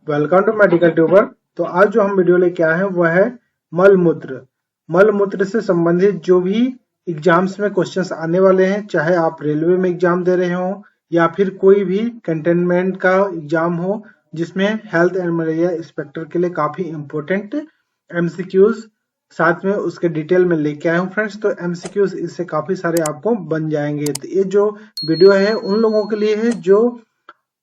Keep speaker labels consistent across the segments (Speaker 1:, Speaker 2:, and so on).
Speaker 1: Welcome to medical tuber. तो आज जो हम वीडियो लेके आए हैं वह है मलमूत्र। मलमूत्र से संबंधित जो भी एग्जाम्स में क्वेश्चंस आने वाले हैं, चाहे आप रेलवे में एग्जाम दे रहे हो या फिर कोई भी कंटेनमेंट का एग्जाम हो जिसमें हेल्थ एंड मलेरिया इंस्पेक्टर के लिए काफी इंपॉर्टेंट एमसीक्यूज साथ में उसके डिटेल में लेके आए हूँ फ्रेंड्स। तो एमसीक्यूज इससे काफी सारे आपको बन जाएंगे। तो ये जो वीडियो है उन लोगों के लिए है जो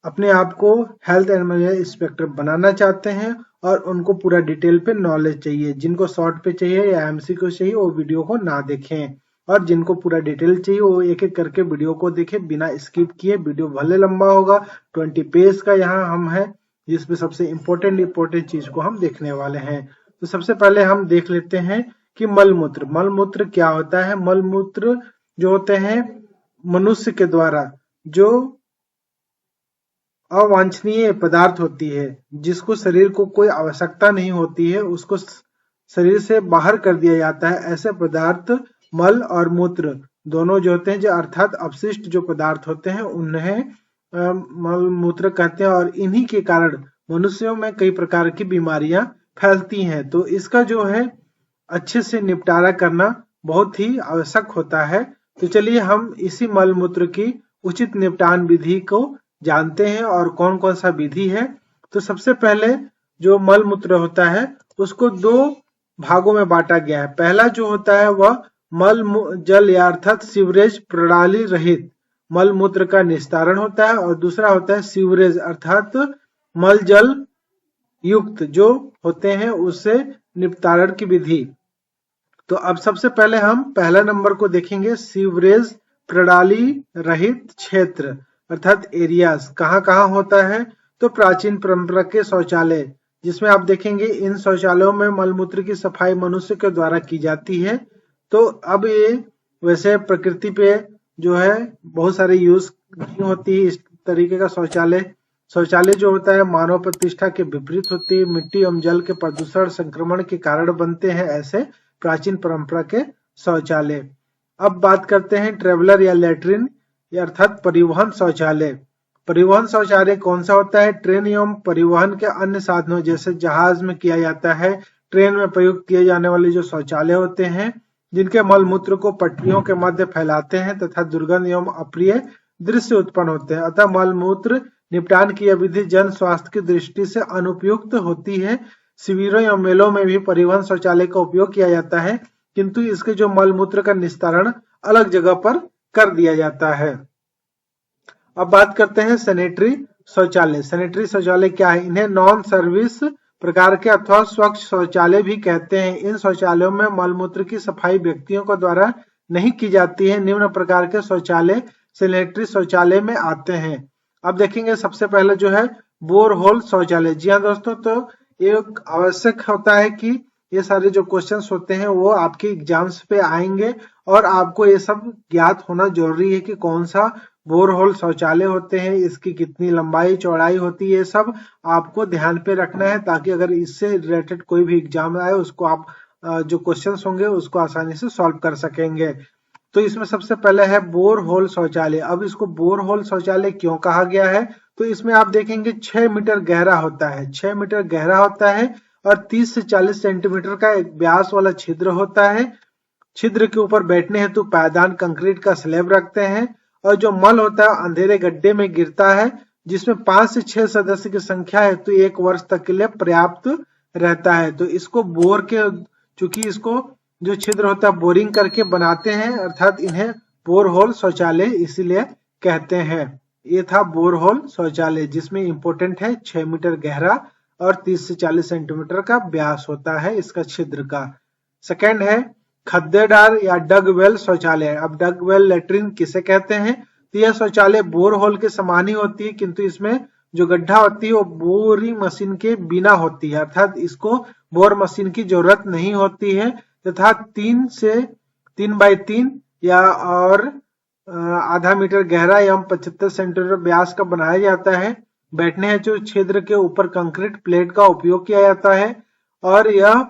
Speaker 1: अपने आप को हेल्थ एंड मलेरिया इंस्पेक्टर बनाना चाहते हैं और उनको पूरा डिटेल पे नॉलेज चाहिए। जिनको शॉर्ट पे चाहिए या एमसीक्यू चाहिए वो वीडियो को ना देखें, और जिनको पूरा डिटेल चाहिए वो एक एक करके वीडियो को देखें बिना स्किप किए। वीडियो भले लंबा होगा, 20 पेज का यहाँ हम है जिसमें सबसे इम्पोर्टेंट चीज को हम देखने वाले हैं। तो सबसे पहले हम देख लेते हैं कि मलमूत्र मलमूत्र क्या होता है। मलमूत्र जो होते हैं मनुष्य के द्वारा जो अवांछनीय पदार्थ होती है, जिसको शरीर को कोई आवश्यकता नहीं होती है, उसको शरीर से बाहर कर दिया जाता है। ऐसे पदार्थ मल और मूत्र दोनों जो होते हैं, जो अर्थात अपशिष्ट जो पदार्थ होते हैं उन्हें मल मूत्र कहते हैं। और इन्हीं के कारण मनुष्यों में कई प्रकार की बीमारियां फैलती हैं। तो इसका जो है अच्छे से निपटारा करना बहुत ही आवश्यक होता है। तो चलिए हम इसी मल मूत्र की उचित निपटान विधि को जानते हैं और कौन कौन सा विधि है। तो सबसे पहले जो मल मूत्र होता है उसको दो भागों में बांटा गया है। पहला जो होता है वह मल जल या अर्थात सीवरेज प्रणाली रहित मल मूत्र का निस्तारण होता है, और दूसरा होता है सीवरेज अर्थात मल जल युक्त जो होते हैं उससे निस्तारण की विधि। तो अब सबसे पहले हम पहला नंबर को देखेंगे, सीवरेज प्रणाली रहित क्षेत्र अर्थात एरियाज कहाँ कहाँ होता है। तो प्राचीन परंपरा के शौचालय, जिसमें आप देखेंगे इन शौचालयों में मलमूत्र की सफाई मनुष्य के द्वारा की जाती है। तो अब ये वैसे प्रकृति पे जो है बहुत सारे यूज नहीं होती है इस तरीके का शौचालय जो होता है मानव प्रतिष्ठा के विपरीत होती है। मिट्टी एवं जल के प्रदूषण संक्रमण के कारण बनते हैं ऐसे प्राचीन परंपरा के शौचालय। अब बात करते हैं ट्रेवलर या लेट्रिन अर्थात परिवहन शौचालय। परिवहन शौचालय कौन सा होता है? ट्रेन एवं परिवहन के अन्य साधनों जैसे जहाज में किया जाता है। ट्रेन में प्रयुक्त किए जाने वाले जो शौचालय होते हैं जिनके मलमूत्र को पटरियों के मध्य फैलाते हैं तथा दुर्गंध एवं अप्रिय दृश्य उत्पन्न होते हैं। अतः मलमूत्र निपटान की यह विधि जन स्वास्थ्य की दृष्टि से अनुपयुक्त होती है। शिविरों या मेलों में भी परिवहन शौचालय का उपयोग किया जाता है, किंतु इसके जो मलमूत्र का निस्तारण अलग जगह पर कर दिया जाता है। अब बात करते हैं सैनिटरी शौचालय। सैनिटरी शौचालय क्या है? इन्हें नॉन सर्विस प्रकार के अथवा स्वच्छ शौचालय भी कहते हैं। इन शौचालयों में मलमूत्र की सफाई व्यक्तियों के द्वारा नहीं की जाती है। निम्न प्रकार के शौचालय सैनिटरी शौचालय में आते हैं। अब देखेंगे सबसे पहले जो है बोरहोल शौचालय। जी हाँ दोस्तों, तो ये आवश्यक होता है कि ये सारे जो क्वेश्चंस होते हैं वो आपके एग्जाम्स पे आएंगे और आपको ये सब ज्ञात होना जरूरी है कि कौन सा बोरहोल शौचालय होते हैं, इसकी कितनी लंबाई चौड़ाई होती है, ये सब आपको ध्यान पे रखना है ताकि अगर इससे रिलेटेड कोई भी एग्जाम आए उसको आप जो क्वेश्चंस होंगे उसको आसानी से सॉल्व कर सकेंगे। तो इसमें सबसे पहले है बोरहोल शौचालय। अब इसको बोरहोल शौचालय क्यों कहा गया है? तो इसमें आप देखेंगे 6 मीटर गहरा होता है, 6 मीटर गहरा होता है और 30 से 40 सेंटीमीटर का एक व्यास वाला छिद्र होता है। छिद्र के ऊपर बैठने हेतु पायदान कंक्रीट का स्लैब रखते हैं और जो मल होता है अंधेरे गड्ढे में गिरता है, जिसमें 5 से 6 सदस्य की संख्या हेतु 1 वर्ष तक के लिए पर्याप्त रहता है। तो इसको बोर के चूंकि इसको जो छिद्र होता है बोरिंग करके बनाते हैं, अर्थात इन्हें बोरहोल शौचालय इसीलिए कहते हैं। ये था बोरहोल शौचालय जिसमें इंपोर्टेंट है 6 मीटर गहरा और 30 से 40 सेंटीमीटर का व्यास होता है इसका छिद्र का। सेकंड है खद्देदार या डग वेल शौचालय। अब डग वेल लेट्रिन किसे कहते हैं? तो यह शौचालय बोरहोल के समान ही होती है, किंतु इसमें जो गड्ढा होती है वो बोरिंग मशीन के बिना होती है, अर्थात इसको बोर मशीन की जरूरत नहीं होती है तथा 3 बाई 3 या और आधा मीटर गहरा एवं 75 सेंटीमीटर व्यास का बनाया जाता है। बैठने हैं जो छिद्र के ऊपर कंक्रीट प्लेट का उपयोग किया जाता है और यह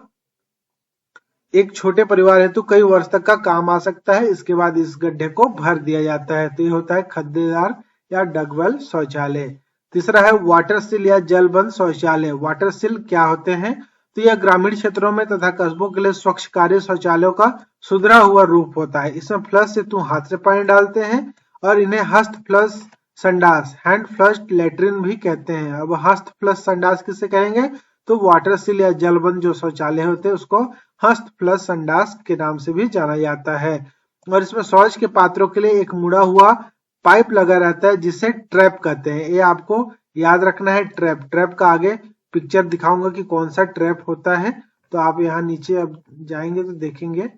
Speaker 1: एक छोटे परिवार हेतु कई वर्ष तक का काम आ सकता है। इसके बाद इस गड्ढे को भर दिया जाता है। तो ये होता है खद्देदार या डगवेल शौचालय। तीसरा है वाटर सिल या जलबंद शौचालय। वाटर सिल क्या होते हैं? तो यह ग्रामीण क्षेत्रों में तथा कस्बों के लिए स्वच्छ कार्य शौचालयों का सुधरा हुआ रूप होता है। इसमें फ्लश से तुम हाथ से पानी डालते हैं और इन्हें हस्त फ्लश संडास, हैंड फ्लश लेट्रिन भी कहते हैं। अब हस्त फ्लश संडास किसे कहेंगे? तो वाटर सिल या जलबंद जो शौचालय होते हैं उसको हस्त फ्लश संडास के नाम से भी जाना जाता है। और इसमें शौच के पात्रों के लिए एक मुड़ा हुआ पाइप लगा रहता है जिसे ट्रैप कहते हैं। ये आपको याद रखना है। ट्रैप, ट्रैप का आगे पिक्चर दिखाऊंगा कि कौन सा ट्रैप होता है। तो आप यहाँ नीचे अब जाएंगे तो देखेंगे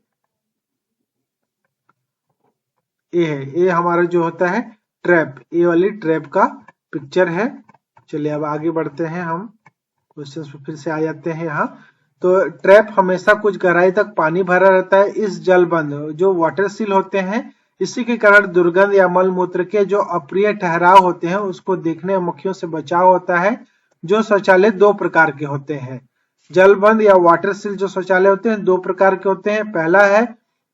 Speaker 1: ये है, ये हमारा जो होता है ट्रैप, ये वाली ट्रैप का पिक्चर है। चलिए अब आगे बढ़ते हैं, हम क्वेश्चन पे फिर से आ जाते हैं यहाँ। तो ट्रैप हमेशा कुछ गहराई तक पानी भरा रहता है। इस जलबंद जो वाटर सील होते हैं इसी के कारण दुर्गंध या मल मूत्र के जो अप्रिय ठहराव होते हैं उसको देखने मक्खियों से बचाव होता है। जो शौचालय दो प्रकार के होते हैं, जलबंद या वाटर सील जो शौचालय होते हैं दो प्रकार के होते हैं। पहला है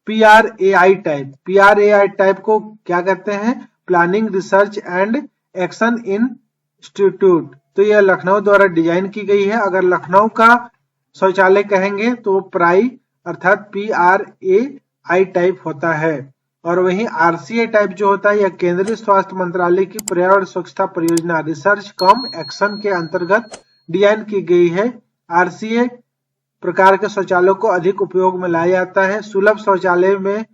Speaker 1: PRAI टाइप। PRAI टाइप को क्या कहते हैं? Planning research and action institute. तो यह लखनऊ द्वारा डिजाइन की गई है। अगर लखनऊ का शौचालय कहेंगे तो प्राई अर्थात PRAI टाइप होता है। और वहीं RCA टाइप जो होता है यह केंद्रीय स्वास्थ्य मंत्रालय की पर्यावरण स्वच्छता परियोजना रिसर्च कम एक्शन के अंतर्गत डिजाइन की गई है। RCA प्रकार के शौचालयों को अधिक उपयोग में लाया जाता है। सुलभ शौचालय में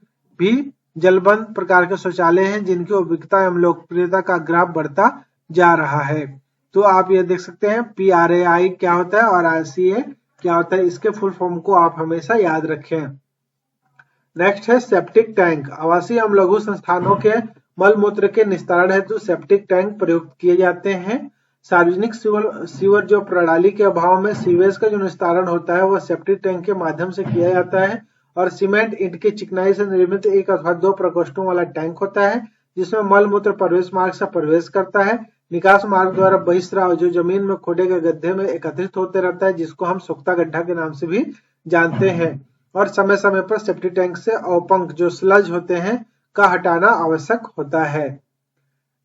Speaker 1: भी जलबंद प्रकार के शौचालय हैं जिनकी उपयोगिता एवं लोकप्रियता का ग्राफ बढ़ता जा रहा है। तो आप ये देख सकते हैं PRAI क्या होता है और RCA क्या होता है, इसके फुल फॉर्म को आप हमेशा याद रखें। नेक्स्ट है सेप्टिक टैंक। आवासीय एवं लघु संस्थानों के मल मूत्र के निस्तारण हेतु सेप्टिक टैंक प्रयुक्त किए जाते हैं। सार्वजनिक सीवर जो प्रणाली के अभाव में सीवेज का जो निस्तारण होता है वह सेप्टिक टैंक के माध्यम से किया जाता है। और सीमेंट ईंट की चिकनाई से निर्मित एक अथवा दो प्रकोष्ठों वाला टैंक होता है जिसमें मल मूत्र प्रवेश मार्ग से प्रवेश करता है। निकास मार्ग द्वारा बहिस्राव जो जमीन में खोदे गए गड्ढे में एकत्रित होते रहता है जिसको हम सोख्ता गड्ढा के नाम से भी जानते हैं। और समय समय पर सेप्टिक टैंक से अवपंक जो स्लज होते हैं का हटाना आवश्यक होता है।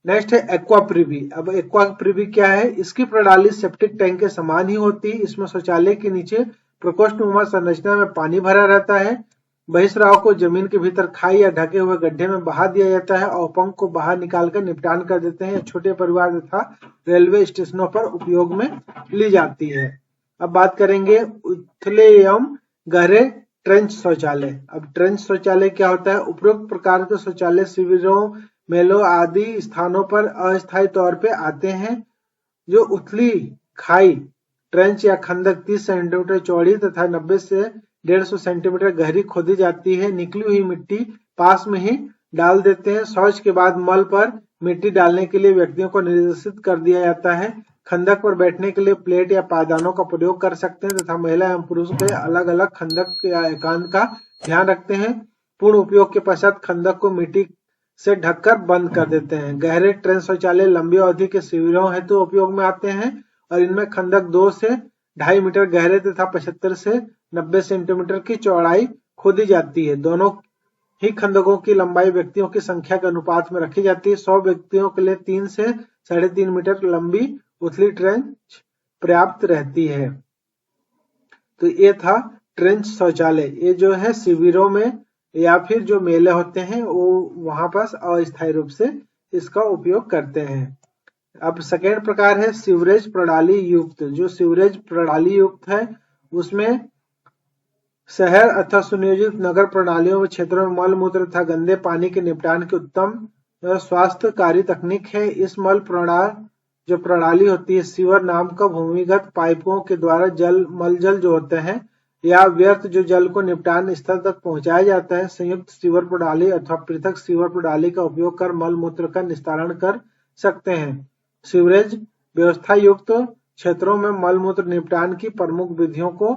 Speaker 1: नेक्स्ट है एक्वा प्रिवी। अब एक्वा प्रिवी क्या है? इसकी प्रणाली सेप्टिक टैंक के समान ही होती है। इसमें शौचालय के नीचे प्रकोष्ठनुमा संरचना में पानी भरा रहता है। बहिस्राव को जमीन के भीतर खाई या ढके हुए गड्ढे में बहा दिया जाता है और पंख को बाहर निकालकर निपटान कर देते हैं। छोटे परिवार तथा रेलवे स्टेशनों पर उपयोग में ली जाती है। अब बात करेंगे उथले एवं गहरे ट्रेंच शौचालय। अब ट्रेंच शौचालय क्या होता है? उपरोक्त प्रकार के शौचालय शिविरों, मेलों आदि स्थानों पर अस्थायी तौर पे आते हैं। जो उथली खाई ट्रेंच या खंदक 30 सेंटीमीटर चौड़ी तथा 90 से 150 सेंटीमीटर गहरी खोदी जाती है। निकली हुई मिट्टी पास में ही डाल देते हैं। शौच के बाद मल पर मिट्टी डालने के लिए व्यक्तियों को निर्देशित कर दिया जाता है। खंदक पर बैठने के लिए प्लेट या पायदानों का प्रयोग कर सकते हैं तथा महिला एवं पुरुष के अलग अलग खंदक या एकांत का ध्यान रखते हैं। पूर्ण उपयोग के पश्चात खंदक को मिट्टी से ढककर बंद कर देते हैं। गहरे ट्रेंच शौचालय लंबी अवधि के शिविरों हेतु उपयोग में आते हैं और इनमें खंदक 2 से 2.5 मीटर गहरे तथा 75 से 90 सेंटीमीटर की चौड़ाई खोदी जाती है। दोनों ही खंदकों की लंबाई व्यक्तियों की संख्या के अनुपात में रखी जाती है। 100 व्यक्तियों के लिए 3 से 3.5 मीटर लंबी उथली ट्रेंच पर्याप्त रहती है। तो ये था ट्रेंच शौचालय। ये जो है शिविरों में या फिर जो मेले होते हैं वो वहां पर अस्थायी रूप से इसका उपयोग करते हैं। अब सेकेंड प्रकार है सीवरेज प्रणाली युक्त। जो सीवरेज प्रणाली युक्त है उसमें शहर अथवा सुनियोजित नगर प्रणालियों व क्षेत्रों में मल मूत्र तथा गंदे पानी के निपटान की उत्तम स्वास्थ्यकारी तकनीक है। इस मल प्रणाली होती है सीवर नाम का भूमिगत पाइपों के द्वारा मलजल जो होते हैं या व्यर्थ जो जल को निपटान स्तर तक पहुंचाया जाता है। संयुक्त सीवर प्रणाली अथवा पृथक सीवर प्रणाली का उपयोग कर मल मूत्र का निस्तारण कर सकते हैं। सीवरेज व्यवस्था युक्त क्षेत्रों में मल मूत्र निपटान की प्रमुख विधियों को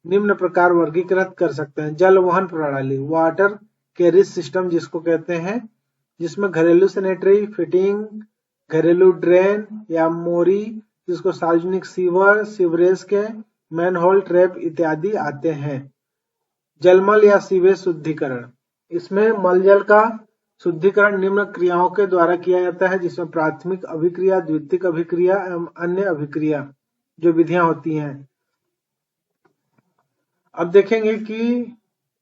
Speaker 1: निम्न प्रकार वर्गीकृत कर सकते हैं। जल वहन प्रणाली वाटर कैरिज सिस्टम जिसको कहते हैं, जिसमें घरेलू सैनिटरी फिटिंग, घरेलू ड्रेन या मोरी जिसको सार्वजनिक सीवर, सीवरेज के मैनहोल ट्रैप इत्यादि आते हैं। जलमल या सीवेज शुद्धिकरण, इसमें मलजल का शुद्धिकरण निम्न क्रियाओं के द्वारा किया जाता है, जिसमें प्राथमिक अभिक्रिया, द्वितीयक अभिक्रिया एवं अन्य अभिक्रिया जो विधियां होती हैं। अब देखेंगे कि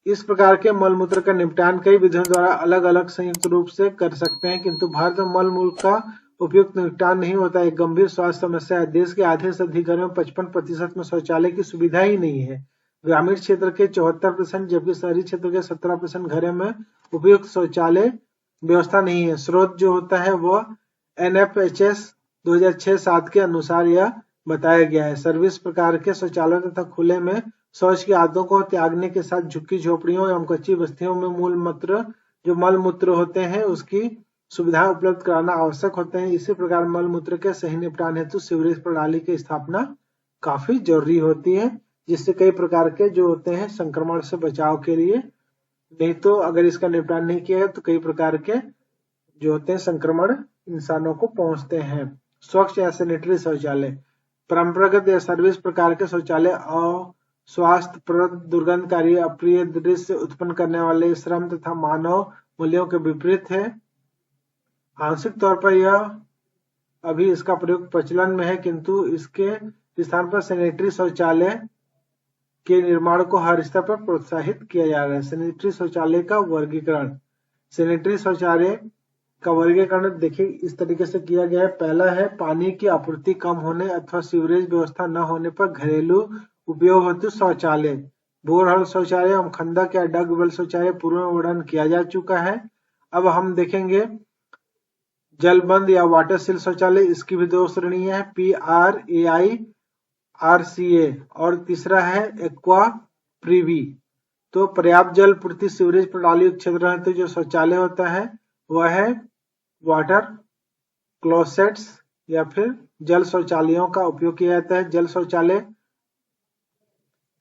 Speaker 1: इस प्रकार के मल मूत्र का निपटान कई विधियों द्वारा अलग अलग संयुक्त रूप से कर सकते हैं, किंतु भारत में मल मूत्र का उपयुक्त निपटान नहीं होता। एक गंभीर स्वास्थ्य समस्या है। देश के आधे से अधिक घरों में 55% में शौचालय की सुविधा ही नहीं है। ग्रामीण क्षेत्र के 74%, जबकि शहरी क्षेत्र के 17% घरों में उपयुक्त शौचालय व्यवस्था नहीं है। स्रोत जो होता है वह NFHS 2006-7 के अनुसार यह बताया गया है। सर्विस प्रकार के शौचालयों तथा खुले में शौच की आदतों को त्यागने के साथ झुग्गी झोपड़ियों एवं कच्ची बस्तियों में मल मूत्र होते हैं उसकी सुविधा उपलब्ध कराना आवश्यक होते हैं। इसी प्रकार मल मूत्र के सही निपटान हेतु सीवरेज प्रणाली की स्थापना काफी जरूरी होती है, जिससे कई प्रकार के जो होते हैं संक्रमण से बचाव के लिए, नहीं तो अगर इसका निपटान नहीं किया है तो कई प्रकार के जो होते हैं संक्रमण इंसानों को पहुंचते हैं। स्वच्छ या सैनिटरी शौचालय, परंपरागत या सर्विस प्रकार के शौचालय स्वास्थ्यप्रद, दुर्गंधकारी, अप्रिय दृश्य उत्पन्न करने वाले, श्रम तथा मानव मूल्यों के विपरीत है। आंशिक तौर पर यह अभी इसका प्रयोग प्रचलन में है, किंतु इसके स्थान पर सैनिटरी शौचालय के निर्माण को हर स्तर पर प्रोत्साहित किया जा रहा है। सैनिटरी शौचालय का वर्गीकरण, सैनिटरी शौचालय का वर्गीकरण देखिए इस तरीके से किया गया है। पहला है पानी की आपूर्ति कम होने अथवा सीवरेज व्यवस्था न होने पर घरेलू उपयोग हेतु शौचालय, बोरहल शौचालय एवं खंडक या डग शौचालय पूर्व में वर्णन किया जा चुका है। अब हम देखेंगे जलबंद या वाटर सील शौचालय, इसकी भी दो श्रेणियां है, PRAI RCA, और तीसरा है एक्वा प्रीवी। तो पर्याप्त जल पूर्ति सीवरेज प्रणाली क्षेत्र हेतु जो शौचालय होता है वह है वाटर क्लोसेट्स या फिर जल शौचालयों का उपयोग किया जाता है। जल शौचालय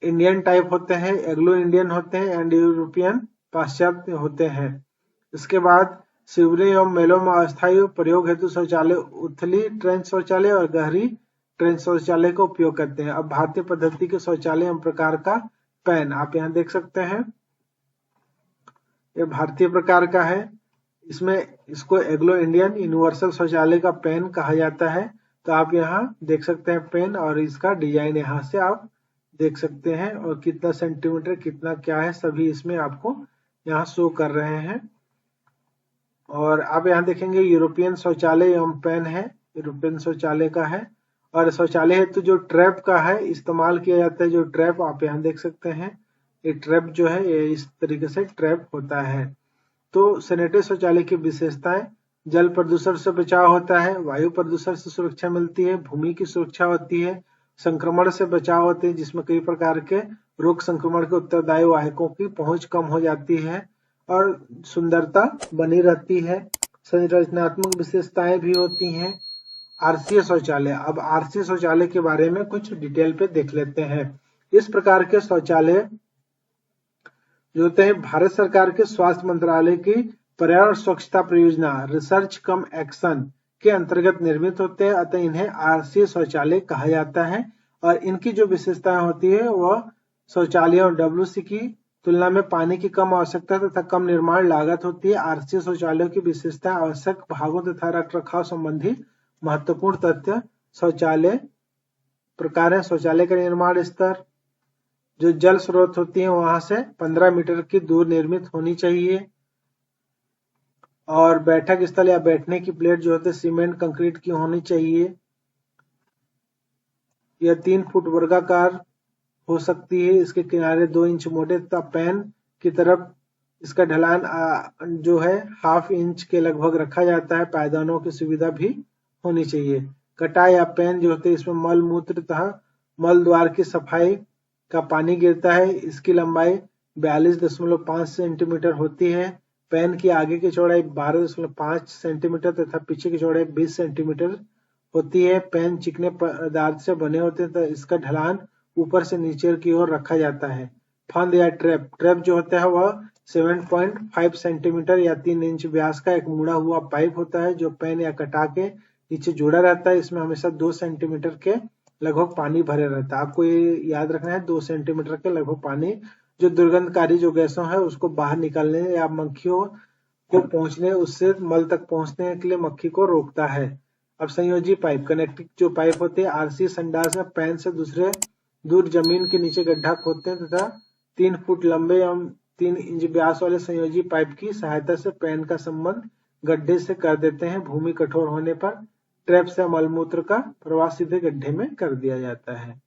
Speaker 1: इंडियन टाइप होते हैं, एग्लो इंडियन होते हैं एंड यूरोपियन पाश्चात्य होते हैं। इसके बाद सीवरेज एवं मेलों में अस्थायी प्रयोग हेतु शौचालय उथली ट्रेंच शौचालय और गहरी ट्रेंच शौचालय का उपयोग करते हैं। अब भारतीय पद्धति के शौचालय एवं प्रकार का पैन आप यहाँ देख सकते हैं, ये भारतीय प्रकार का है। इसमें इसको एग्लो इंडियन यूनिवर्सल शौचालय का पैन कहा जाता है। तो आप यहाँ देख सकते हैं पेन, और इसका डिजाइन यहाँ से आप देख सकते हैं, और कितना सेंटीमीटर कितना क्या है सभी इसमें आपको यहाँ शो कर रहे हैं। और आप यहाँ देखेंगे यूरोपियन शौचालय एवं पैन है, यूरोपियन शौचालय का है। और शौचालय हेतु जो ट्रैप का है इस्तेमाल किया जाता है, जो ट्रैप आप यहाँ देख सकते हैं, ये ट्रैप जो है ये इस तरीके से ट्रैप होता है। तो सैनिटरी शौचालय की विशेषताएं, जल प्रदूषण से बचाव होता है, वायु प्रदूषण से सुरक्षा मिलती है, भूमि की सुरक्षा होती है, संक्रमण से बचाव होते हैं जिसमें कई प्रकार के रोग संक्रमण के उत्तरदायी वाहकों की पहुंच कम हो जाती है, और सुंदरता बनी रहती है। संरचनात्मक विशेषताएं भी होती हैं। आरसीए शौचालय, अब आरसीए शौचालय के बारे में कुछ डिटेल पे देख लेते हैं। इस प्रकार के शौचालय जो होते हैं भारत सरकार के स्वास्थ्य मंत्रालय की पर्यावरण स्वच्छता परियोजना रिसर्च कम एक्शन के अंतर्गत निर्मित होते हैं, अतः इन्हें आरसीए शौचालय कहा जाता है। और इनकी जो विशेषताएं होती है वह शौचालयों WC की तुलना में पानी की कम आवश्यकता तथा कम निर्माण लागत होती है। आरसीए शौचालयों की विशेषता आवश्यक भागों तथा रखरखाव संबंधी महत्वपूर्ण तथ्य शौचालय प्रकार है। शौचालय का निर्माण स्तर, जो जल स्रोत होती है वहां से 15 मीटर की दूर निर्मित होनी चाहिए, और बैठक स्थल या बैठने की प्लेट जो होते सीमेंट कंक्रीट की होनी चाहिए। यह 3 फुट वर्गाकार हो सकती है, इसके किनारे 2 इंच मोटे तथा पैन की तरफ इसका ढलान जो है 1/2 इंच के लगभग रखा जाता है। पायदानों की सुविधा भी होनी चाहिए। कटा या पैन जो होते हैं इसमें मल मूत्र तथा मल द्वार की सफाई का पानी गिरता है। इसकी लंबाई 42.5 सेंटीमीटर होती है। पैन की आगे की चौड़ाई 12.5 सेंटीमीटर तथा पीछे की चौड़ाई 20 सेंटीमीटर होती है। पैन चिकने पदार्थ से बने होते हैं तो इसका ढलान ऊपर से नीचे की ओर रखा जाता है। फंद या ट्रैप, ट्रैप जो होता है वह 7.5 सेंटीमीटर या 3 इंच व्यास का एक मुड़ा हुआ पाइप होता है जो पैन या कटा के नीचे जुड़ा रहता है। इसमें हमेशा 2 सेंटीमीटर के लगभग पानी भरे रहता है। आपको ये याद रखना है 2 सेंटीमीटर के लगभग पानी, जो दुर्गंधकारी जो गैसों है उसको बाहर निकालने या मक्खियों को पहुंचने उससे मल तक पहुंचने के लिए मक्खी को रोकता है। अब संयोजी पाइप, कनेक्टिंग जो पाइप होते हैं आरसी संडास या पैन से दूसरे दूर जमीन के नीचे गड्ढा खोदते हैं तथा 3 फुट लंबे एवं 3 इंच व्यास वाले संयोजी पाइप की सहायता से पैन का संबंध गड्ढे से कर देते हैं। भूमि कठोर होने पर ट्रैप से मलमूत्र का प्रवाह सीधे गड्ढे में कर दिया जाता है।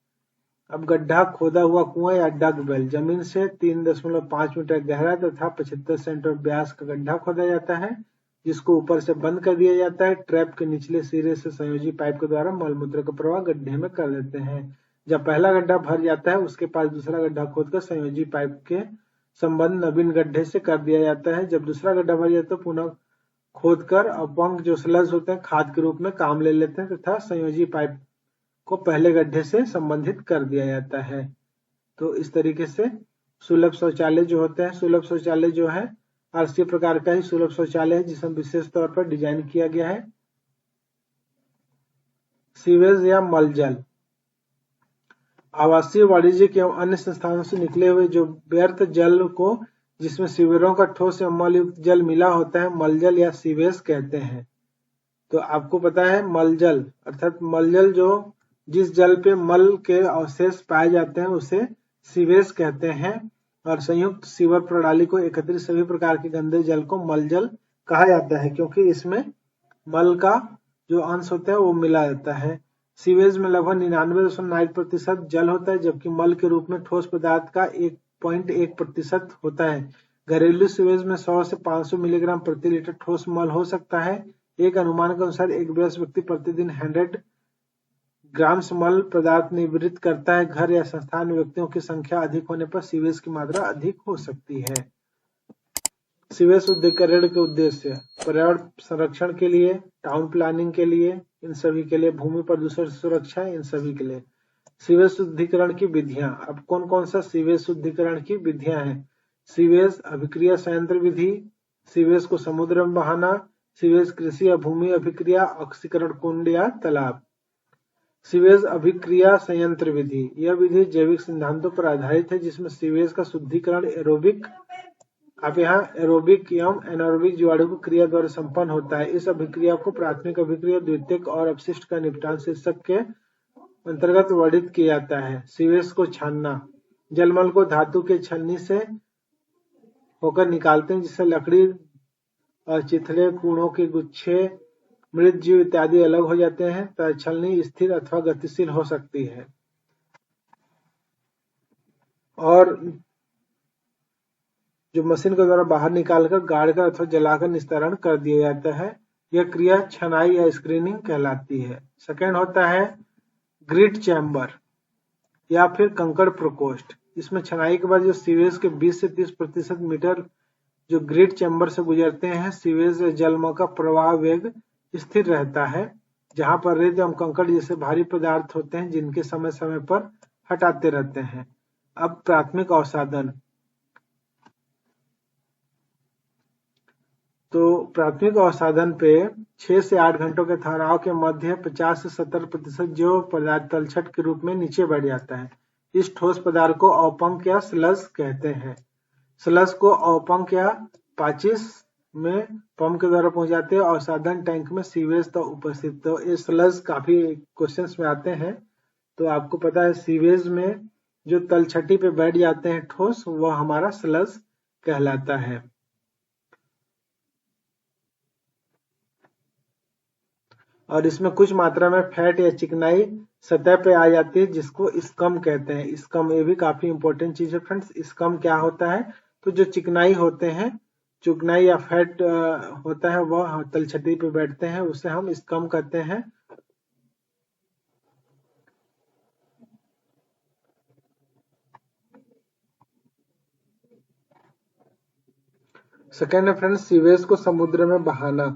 Speaker 1: अब गड्ढा खोदा हुआ कुआं या डग वेल, जमीन से 3.5 मीटर गहरा तथा 75 सेंटीमीटर व्यास का गड्ढा खोदा जाता है जिसको ऊपर से बंद कर दिया जाता है। ट्रैप के निचले सिरे से संयोजी पाइप के द्वारा मलमूत्र का प्रवाह गड्ढे में कर देते हैं। जब पहला गड्ढा भर जाता है उसके पास दूसरा गड्ढा खोदकर संयोजी पाइप के संबंध नवीन गड्ढे से कर दिया जाता है। जब दूसरा गड्ढा भर जाता है तो पुनः खोदकर अपंग जो स्लज होते हैं खाद के रूप में काम ले लेते हैं तथा संयोजी पाइप को पहले गड्ढे से संबंधित कर दिया जाता है। तो इस तरीके से सुलभ शौचालय जो होते हैं, सुलभ शौचालय जो है आरसीए प्रकार का ही सुलभ शौचालय है जिसमें विशेष तौर पर डिजाइन किया गया है। सीवेज या मलजल, आवासीय वाणिज्यिक एवं अन्य संस्थानों से निकले हुए जो व्यर्थ जल को जिसमें सीवरों का ठोस या मल युक्त जल मिला होता है मलजल या सीवेज कहते हैं। तो आपको पता है मलजल अर्थात मलजल जो जिस जल पे मल के अवशेष पाए जाते हैं उसे सीवेज कहते हैं और संयुक्त सीवर प्रणाली को एकत्रित सभी प्रकार के गंदे जल को मलजल कहा जाता है क्योंकि इसमें मल का जो अंश होता है वो मिला जाता है। सीवेज में लगभग 99.9% जल होता है जबकि मल के रूप में ठोस पदार्थ का 1.1% होता है। घरेलू सीवेज में 100 से 500 मिलीग्राम प्रति लीटर ठोस मल हो सकता है। एक अनुमान के अनुसार एक वयस्क व्यक्ति प्रतिदिन 100 ग्राम मल पदार्थ निर्वृत करता है। घर या संस्थान में व्यक्तियों की संख्या अधिक होने पर सीवेज की मात्रा अधिक हो सकती है। सीवेज शुद्धिकरण के उद्देश्य पर्यावरण संरक्षण के लिए, टाउन प्लानिंग के लिए, इन सभी के लिए, भूमि प्रदूषण सुरक्षा, इन सभी के लिए। सीवेज शुद्धिकरण की विधियां, अब कौन कौन सा सीवेज शुद्धिकरण की विधियां हैं? सीवेज अभिक्रिया संयंत्र विधि, सीवेज को समुद्र में बहाना, सीवेज कृषि या भूमि अभिक्रिया, ऑक्सीकरण कुंड या तालाब। सीवेज अभिक्रिया संयंत्र विधि, यह विधि जैविक सिद्धांतों पर आधारित है जिसमें सीवेज का शुद्धिकरण एरोबिक, आप यहाँ एरोबिक एवं एनारोबिक जीवाणु क्रिया द्वारा संपन्न होता है। इस अभिक्रिया को प्राथमिक अभिक्रिया, द्वितीयक और अपशिष्ट का निपटान शीर्षक के अंतर्गत वर्णित किया जाता है। सीवेज को छानना, जलमल को धातु के छलनी से होकर निकालते हैं जिससे लकड़ी और चिथड़े, कूड़ों के गुच्छे, मृत जीव इत्यादि अलग हो जाते हैं तथा छलनी स्थिर अथवा गतिशील हो सकती है और जो मशीन के द्वारा बाहर निकालकर गाड़कर अथवा जलाकर निस्तारण कर दिया जाता है। यह क्रिया छनाई या स्क्रीनिंग कहलाती है। सेकेंड होता है ग्रिट चैम्बर या फिर कंकड़ प्रकोष्ठ। इसमें छनाई के बाद जो सीवेज के 20 से 30% मीटर जो ग्रिट चैम्बर से गुजरते हैं, सीवेज जलमल का प्रवाह वेग स्थिर रहता है जहां पर रेत एवं कंकड़ जैसे भारी पदार्थ होते हैं जिनके समय समय पर हटाते रहते हैं। अब प्राथमिक अवसादन, तो प्राथमिक अवसादन पे 6 से 8 घंटों के ठहराव के मध्य 50 से 70% जो पदार्थ तलछट के रूप में नीचे बढ़ जाता है। इस ठोस पदार्थ को अवपंक या स्लज कहते हैं। स्लज को अवपंक या पाचिस में पंप के द्वारा पहुंचाते हैं। अवसादन टैंक में सीवेज तो उपस्थित, तो ये स्लज काफी क्वेश्चंस में आते हैं। तो आपको पता है सीवेज में जो तलछटी पे बैठ जाते हैं ठोस, वह हमारा स्लज कहलाता है। और इसमें कुछ मात्रा में फैट या चिकनाई सतह पे आ जाती है जिसको स्कम कहते हैं। स्कम, ये भी काफी इंपॉर्टेंट चीज है फ्रेंड्स। स्कम क्या होता है? तो जो चिकनाई होते हैं, चिकनाई या फैट होता है वह तलछटी पे बैठते हैं, उसे हम स्कम कहते हैं। सेकेंड है फ्रेंड्स सीवेज को समुद्र में बहाना।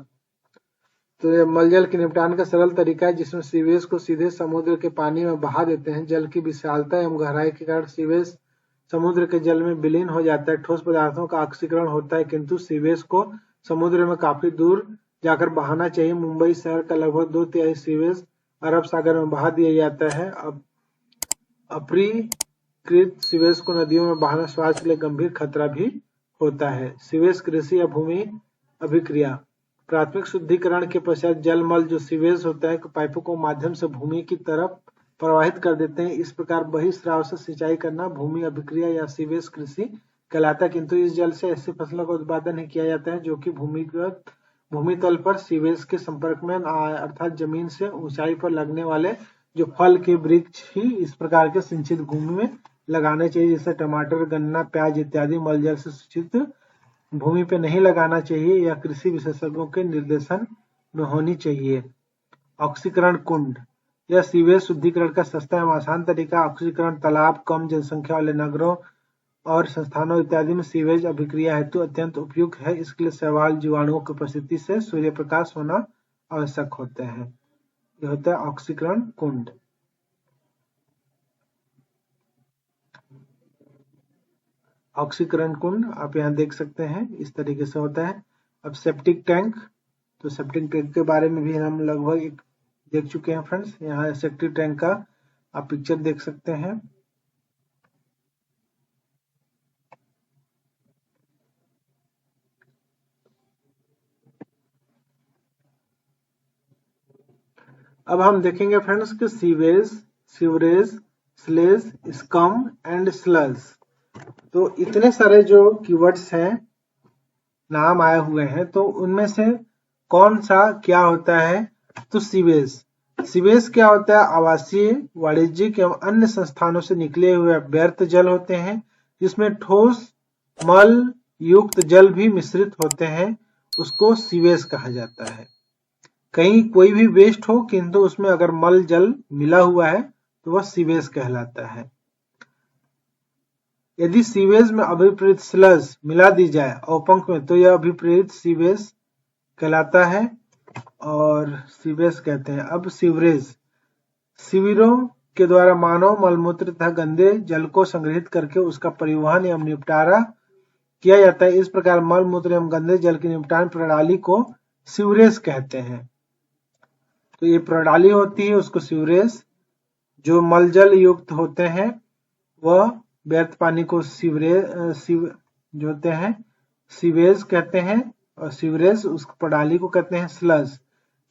Speaker 1: तो यह मलजल के निपटान का सरल तरीका है जिसमें सीवेज को सीधे समुद्र के पानी में बहा देते हैं। जल की विशालता एवं गहराई के कारण सीवेज समुद्र के जल में विलीन हो जाता है। ठोस पदार्थों का ऑक्सीकरण होता है किंतु सीवेज को समुद्र में काफी दूर जाकर बहाना चाहिए। मुंबई शहर का लगभग 2/3 सीवेज अरब सागर में बहा दिया जाता है। अब अपरिकृत सीवेज को नदियों में बहाना स्वास्थ्य के लिए गंभीर खतरा भी होता है। सीवेज कृषि या भूमि अभिक्रिया। प्राथमिक शुद्धिकरण के पश्चात जल मल जो सीवेज होता है पाइपों को माध्यम से भूमि की तरफ प्रवाहित कर देते हैं। इस प्रकार बहिस्राव से सिंचाई करना भूमि अभिक्रिया या सीवेज कृषि कहलाता है। किंतु इस जल से ऐसी फसलों का उत्पादन नहीं किया जाता है जो कि भूमि तल पर सीवेज के संपर्क में अर्थात जमीन से ऊंचाई पर लगने वाले जो फल के वृक्ष ही इस प्रकार के सिंचित भूमि में लगाने चाहिए, जैसे टमाटर, गन्ना, प्याज इत्यादि मल जल से सिंचित भूमि पे नहीं लगाना चाहिए। यह कृषि विशेषज्ञों के निर्देशन में होनी चाहिए। ऑक्सीकरण कुंड, यह सीवेज शुद्धिकरण का सस्ता एवं आसान तरीका। ऑक्सीकरण तालाब कम जनसंख्या वाले नगरों और संस्थानों इत्यादि में सीवेज अभिक्रिया हेतु अत्यंत उपयुक्त है। इसके लिए शैवाल जीवाणुओं की उपस्थिति से सूर्य प्रकाश होना आवश्यक होते हैं। यह होता है ऑक्सीकरण कुंड। ऑक्सीकरण कुंड आप यहाँ देख सकते हैं इस तरीके से होता है। अब सेप्टिक टैंक, तो सेप्टिक टैंक के बारे में भी हम लगभग देख चुके हैं फ्रेंड्स। यहाँ सेप्टिक टैंक का आप पिक्चर देख सकते हैं। अब हम देखेंगे फ्रेंड्स कि sewage, sewerage, sludge, scum and sludge, तो इतने सारे जो कीवर्ड्स हैं, नाम आए हुए हैं, तो उनमें से कौन सा क्या होता है? तो सीवेज, सीवेज क्या होता है? आवासीय, वाणिज्यिक एवं अन्य संस्थानों से निकले हुए व्यर्थ जल होते हैं जिसमें ठोस मल युक्त जल भी मिश्रित होते हैं, उसको सीवेज कहा जाता है। कहीं कोई भी वेस्ट हो किंतु उसमें अगर मल जल मिला हुआ है तो वह सीवेज कहलाता है। यदि सीवेज में अभिप्रेरित स्लज मिला दी जाए अवपंक में तो यह अभिप्रेरित सीवेज कहलाता है और सीवेज कहते हैं। अब सीवरेज, शिविरों के द्वारा मानव मलमूत्र तथा गंदे जल को संग्रहित करके उसका परिवहन एवं निपटारा किया जाता है। इस प्रकार मलमूत्र एवं गंदे जल की निपटान प्रणाली को सीवरेज कहते हैं। तो ये प्रणाली होती है उसको सीवरेज। जो मलजल युक्त होते हैं वह व्यर्थ पानी को जो होते हैं सीवेज कहते हैं और सीवरेज उस प्रणाली को कहते हैं स्लज।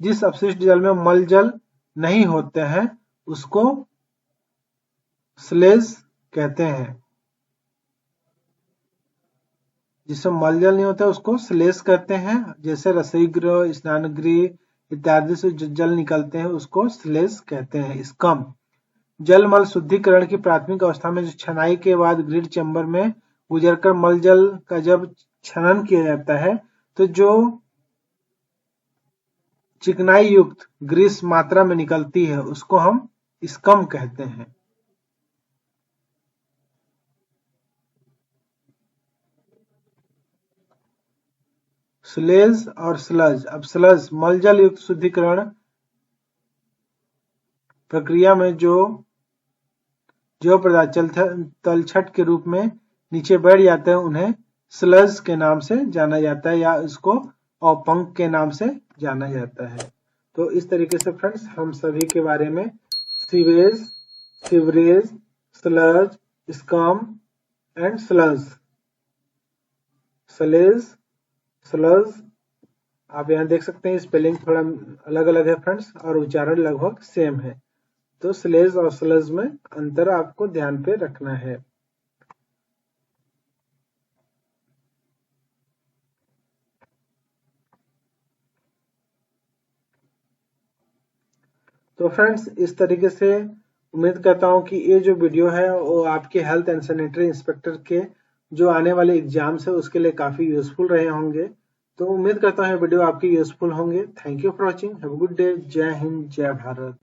Speaker 1: जिस अपशिष्ट जल में मलजल नहीं होते हैं उसको स्लेज कहते हैं। जिसमें मलजल नहीं होता उसको स्लेज कहते हैं। जैसे रसोई गृह, स्नान गृह इत्यादि से जो जल निकलते हैं उसको स्लेज कहते हैं। स्कम, जल मल शुद्धिकरण की प्राथमिक अवस्था में जो छनाई के बाद ग्रिड चैम्बर में गुजरकर मल जल का जब छनन किया जाता है तो जो चिकनाई युक्त ग्रीस मात्रा में निकलती है उसको हम स्कम कहते हैं। स्लेज और स्लज, अब स्लज मलजल युक्त शुद्धिकरण प्रक्रिया में जो पदार्थ तलछट के रूप में नीचे बैठ जाते हैं उन्हें स्लज के नाम से जाना जाता है या इसको अवपंक के नाम से जाना जाता है। तो इस तरीके से फ्रेंड्स हम सभी के बारे में sewage, sewerage, sludge, scum and sludge, sludge, sludge, आप यहाँ देख सकते हैं स्पेलिंग थोड़ा अलग अलग है फ्रेंड्स और उच्चारण लगभग सेम है। तो स्लेज और स्लज में अंतर आपको ध्यान पे रखना है। तो फ्रेंड्स इस तरीके से उम्मीद करता हूं कि ये जो वीडियो है वो आपके हेल्थ एंड सैनिटरी इंस्पेक्टर के जो आने वाले एग्जाम्स है उसके लिए काफी यूजफुल रहे होंगे। तो उम्मीद करता हूं वीडियो आपके यूजफुल होंगे। Thank you for watching, have a good day. जय हिंद, जय भारत।